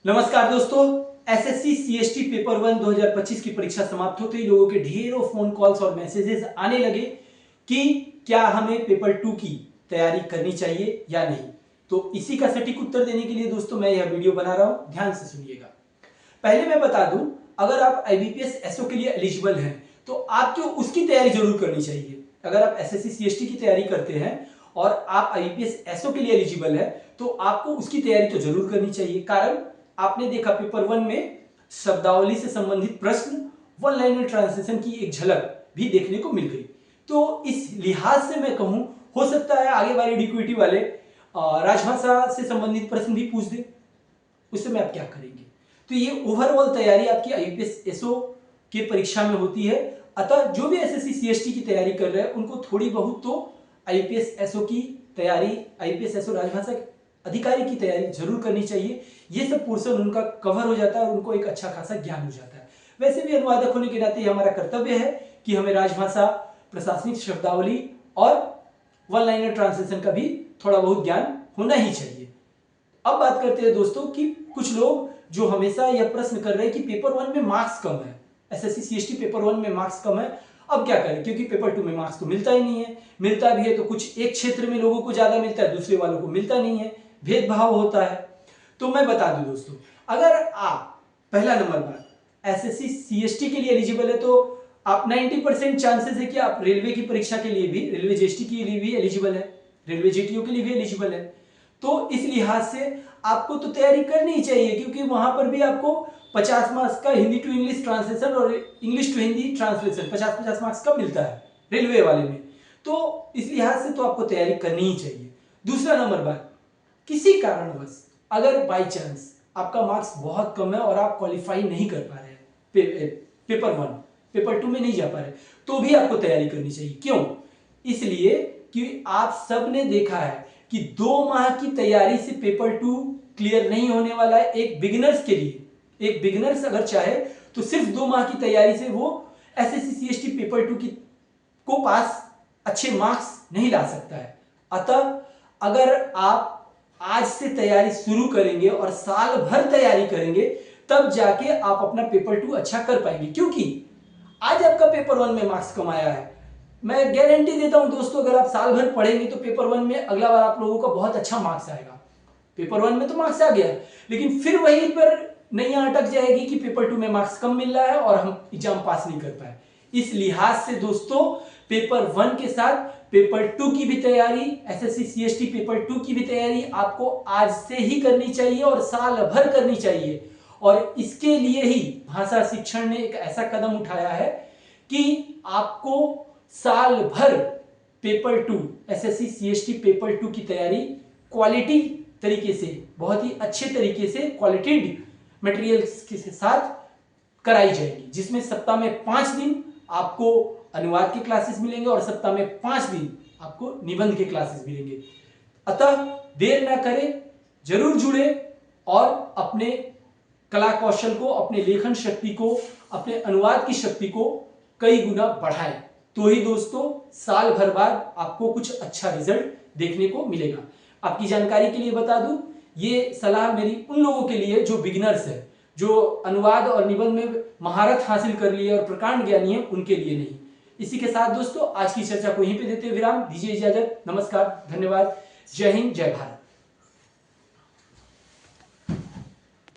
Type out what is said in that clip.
नमस्कार दोस्तों। SSC CST paper 1 2025 की परीक्षा समाप्त होते ही लोगों के ढेरों फोन कॉल्स और मैसेजेस आने लगे कि क्या हमें पेपर 2 की तैयारी करनी चाहिए या नहीं। तो इसी का सटीक उत्तर देने के लिए दोस्तों मैं यह वीडियो बना रहा हूं, ध्यान से सुनिएगा। पहले मैं बता दूं, अगर आप आईबीपीएस एसओ के लिए एलिजिबल हैं तो आपको उसकी तैयारी जरूर करनी चाहिए। अगर आप एसएससी सीएसटी की तैयारी करते हैं और आप आईबीपीएस एसओ के लिए एलिजिबल है तो आपको उसकी तैयारी तो जरूर करनी चाहिए। कारण आपने देखा पेपर 1 में शब्दावली से संबंधित प्रश्न, वन लाइनर ट्रांसलेशन की एक झलक भी देखने को मिल गई। तो इस लिहाज से मैं कहूं, हो सकता है आगे वाले डीक्यूटी वाले राजभाषा से संबंधित प्रश्न भी पूछ दे, उस समय आप क्या करेंगे। तो ये ओवरऑल तैयारी आपकी आईपीएस एसओ के परीक्षा में होती है। अतः जो भी एसएससी सीएसटी की तैयारी कर रहे हैं उनको थोड़ी बहुत तो आईपीएस एसओ की तैयारी, आईपीएस एसओ राजभाषा अधिकारी की तैयारी जरूर करनी चाहिए। ये सब पोर्शन उनका कवर हो जाता है और उनको एक अच्छा खासा ज्ञान हो जाता है। वैसे भी अनुवादक होने के नाते हमारा कर्तव्य है कि हमें राजभाषा, प्रशासनिक शब्दावली और वन लाइनर ट्रांसलेशन का भी थोड़ा बहुत ज्ञान होना ही चाहिए। अब बात करते हैं दोस्तों कि कुछ लोग जो हमेशा यह प्रश्न कर रहे हैं कि पेपर 1 में मार्क्स कम है, एसएससी सीएसटी पेपर 1 में मार्क्स कम है, अब क्या करें, क्योंकि पेपर 2 में मार्क्स तो मिलता ही नहीं है। मिलता भी है तो कुछ एक क्षेत्र में लोगों को ज्यादा मिलता है, दूसरे वालों को मिलता नहीं है, भेदभाव होता है। तो मैं बता दूं दोस्तों, अगर आप पहला नंबर बात एसएससी सीएसटी के लिए एलिजिबल है तो आप 90% चांसेस है कि आप रेलवे की परीक्षा के लिए भी, रेलवे जीएसटी के लिए भी एलिजिबल है, रेलवे जीटीओ के लिए भी एलिजिबल है। तो इस लिहाज से आपको तो तैयारी करनी ही चाहिए, क्योंकि वहां पर भी आपको 50 मार्क्स का हिंदी टू इंग्लिश ट्रांसलेशन और English to Hindi translation 50-50 marks का मिलता है रेलवे वाले में। तो इस लिहाज से तो आपको तैयारी करनी ही चाहिए। दूसरा नंबर बात, किसी कारणवश अगर बाई चांस आपका मार्क्स बहुत कम है और आप क्वालिफाई नहीं कर पा रहे हैं पेपर 1, पेपर 2 में नहीं जा पा रहे, तो भी आपको तैयारी करनी चाहिए। क्यों? इसलिए कि आप सब ने देखा है कि 2 माह की तैयारी से पेपर 2 क्लियर नहीं होने वाला है। एक बिगिनर्स के लिए, एक बिगिनर्स अगर चाहे तो सिर्फ 2 माह की तैयारी से वो एसएससी सीएसटी पेपर 2 की को पास अच्छे मार्क्स नहीं ला सकता है। अतः अगर आप आज से तैयारी शुरू करेंगे और साल भर तैयारी करेंगे तब जाके आप अपना पेपर 2 अच्छा कर पाएंगे। क्योंकि आज आपका पेपर 1 में मार्क्स कम आया है, मैं गारंटी देता हूं दोस्तों, अगर आप साल भर पढ़ेंगे तो पेपर 1 में अगला बार आप लोगों का बहुत अच्छा मार्क्स आएगा। पेपर 1 में तो मार्क्स आ गया, लेकिन फिर वहीं पर नैया अटक जाएगी कि पेपर 2 में मार्क्स कम मिल रहा है और हम एग्जाम पास नहीं कर पाए। इस लिहाज से दोस्तों पेपर 1 के साथ पेपर 2 की भी तैयारी, एसएससी सीएसटी पेपर 2 की भी तैयारी आपको आज से ही करनी चाहिए और साल भर करनी चाहिए। और इसके लिए ही भाषा शिक्षण ने एक ऐसा कदम उठाया है कि आपको साल भर पेपर 2 एसएससी सीएसटी पेपर 2 की तैयारी क्वालिटी तरीके से, बहुत ही अच्छे तरीके से क्वालिटेड मटेरियल्स के साथ कराई जाएगी, जिसमें सप्ताह में 5 दिन आपको अनुवाद के क्लासेस मिलेंगे और सप्ताह में 5 दिन आपको निबंध के क्लासेस मिलेंगे। अतः देर ना करें, जरूर जुड़े और अपने कला कौशल को, अपने लेखन शक्ति को, अपने अनुवाद की शक्ति को कई गुना बढ़ाएं। तो ही दोस्तों साल भर बाद आपको कुछ अच्छा रिजल्ट देखने को मिलेगा। आपकी जानकारी के लिए बता दूं, ये सलाह मेरी उन लोगों के लिए जो बिगिनर्स है, जो अनुवाद और निबंध में महारत हासिल कर लिए और प्रकांड ज्ञानी है, उनके लिए नहीं। इसी के साथ दोस्तों आज की चर्चा को यहीं पे देते हुए विराम दीजिए इजाजत। नमस्कार, धन्यवाद, जय हिंद, जय भारत।